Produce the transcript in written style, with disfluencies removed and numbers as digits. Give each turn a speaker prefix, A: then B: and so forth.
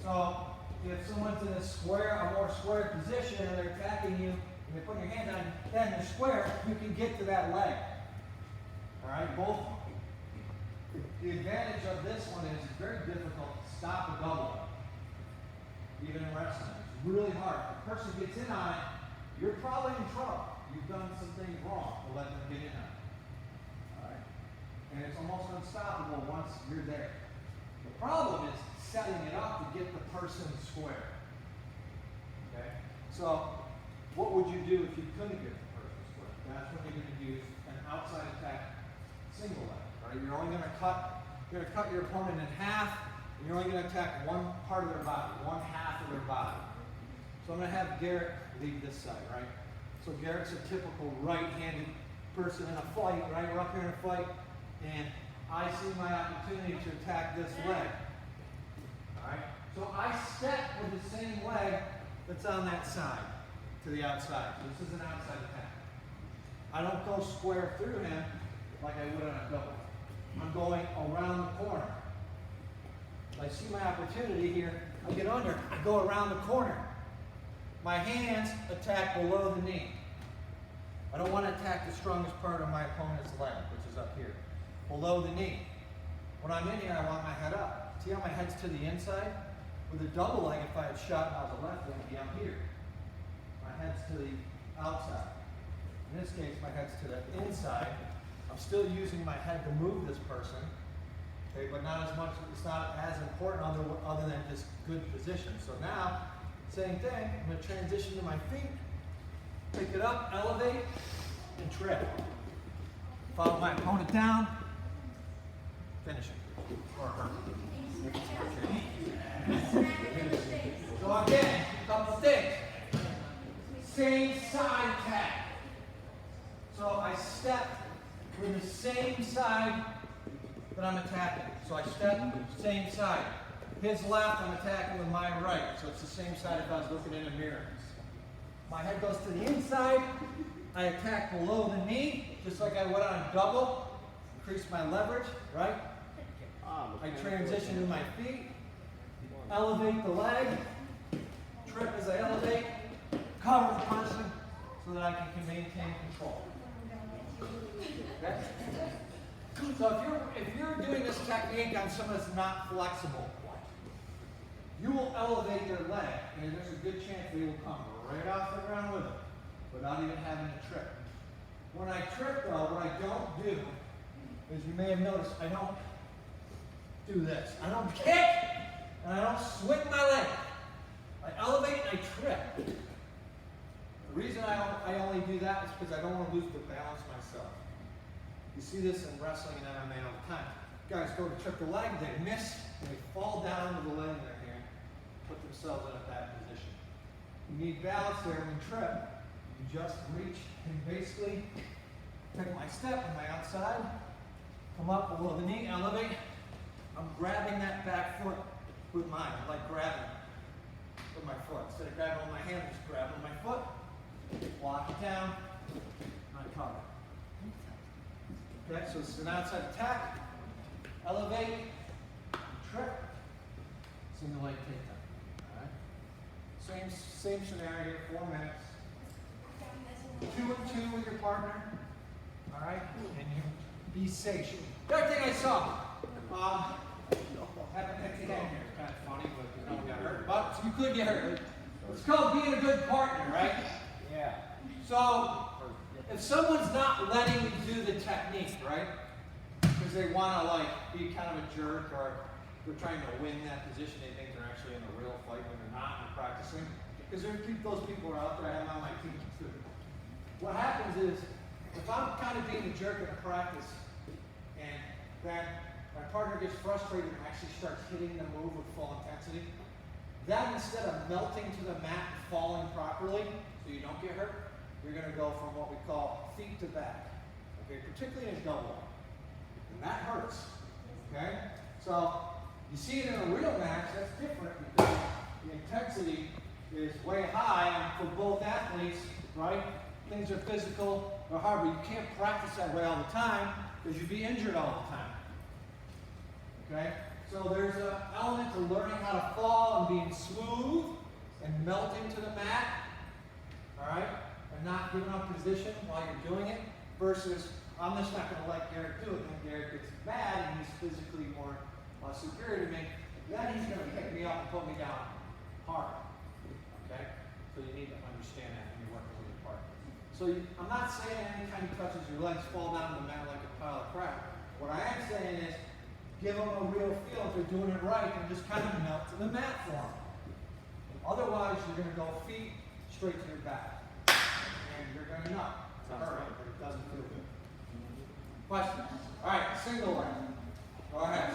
A: So if someone's in a more square position and they're attacking you, and they're putting your hand on, then they're square, you can get to that leg. All right, both. The advantage of this one is it's very difficult to stop a double, even in wrestling. It's really hard. If the person gets in on it, you're probably in trouble. You've done something wrong to let them get in on it. All right? And it's almost unstoppable once you're there. The problem is setting it up to get the person square. Okay? So, what would you do if you couldn't get the person square? That's when you're going to use an outside attack single leg. Right? You're only going to cut your opponent in half, and you're only going to attack one part of their body, one half of their body. So I'm going to have Garrett lead this side, right? So Garrett's a typical right-handed person in a fight, right? We're up here in a fight, and I see my opportunity to attack this leg. All right? So I step with the same leg that's on that side to the outside. So this is an outside attack. I don't go square through him like I would on a double. I'm going around the corner. I see my opportunity here, I get under, I go around the corner. My hands attack below the knee. I don't want to attack the strongest part of my opponent's leg, which is up here, below the knee. When I'm in here, I want my head up. See how my head's to the inside? With a double leg, if I had shot out the left, it would be up here. My head's to the outside. In this case, my head's to the inside. I'm still using my head to move this person, okay, but not as much, it's not as important other than just good position. So now, same thing, I'm going to transition to my feet, pick it up, elevate, and trip. Follow my opponent down, finish it. Or her. So again, a couple things. Same side attack. So I step with the same side that I'm attacking. So I step, same side. His left, I'm attacking with my right. So it's the same side if I was looking in a mirror. My head goes to the inside. I attack below the knee, just like I would on a double. Increase my leverage, right? I transition to my feet. Elevate the leg. Trip as I elevate. Cover the person so that I can maintain control. Okay? So if you're doing this technique on someone that's not flexible, you will elevate their leg, and there's a good chance they will come right off the ground with it without even having to trip. When I trip, though, what I don't do is, you may have noticed, I don't do this. I don't kick, and I don't swing my leg. I elevate and I trip. The reason I only do that is because I don't want to lose the balance myself. You see this in wrestling and MMA all the time. Guys go to trip the leg, they miss, and they fall down with the leg in their hand, put themselves in a bad position. You need balance there when you trip. You just reach and basically pick my step on my outside, come up below the knee, elevate. I'm grabbing that back foot with mine. I like grabbing with my foot. Instead of grabbing with my hand, I'm just grabbing with my foot, lock it down, and I cover. Okay, so it's an outside attack, elevate, trip, single leg takedown. All right. Same scenario here, 4 minutes. 2 and 2 with your partner. All right, and you be safe. The other thing I saw happened at the end here. It's kind of funny, but no one got hurt. But so you could get hurt. It's called being a good partner, right? Yeah. So if someone's not letting you do the technique, right, because they want to like be kind of a jerk, or they're trying to win that position, they think they're actually in a real fight when they're not, and they're practicing. Because those people are out there. I have them on my team too. What happens is, if I'm kind of being a jerk in a practice, and then my partner gets frustrated and actually starts hitting the move with full intensity, then instead of melting to the mat and falling properly, so you don't get hurt, you're going to go from what we call feet to back, okay, particularly in a double. And that hurts, okay? So you see it in a real match, that's different because the intensity is way high for both athletes, right? Things are physical or hard, but you can't practice that way all the time because you'd be injured all the time, okay? So there's an element to learning how how to fall and being smooth and melting to the mat, all right, and not giving up position while you're doing it, versus I'm just not going to let Garrett do it, then Garrett gets mad and he's physically more superior to me, then he's going to pick me up and put me down hard, okay? So you need to understand that when you're working with your partner. So I'm not saying anytime he touches your legs, fall down to the mat like a pile of crap. What I am saying is, give them a real feel if they're doing it right and just kind of melt to the mat for them. Otherwise, you're going to go feet straight to your back. And you're going to nut. It's hurt, but it doesn't feel good. Questions? All right, single leg. Go ahead.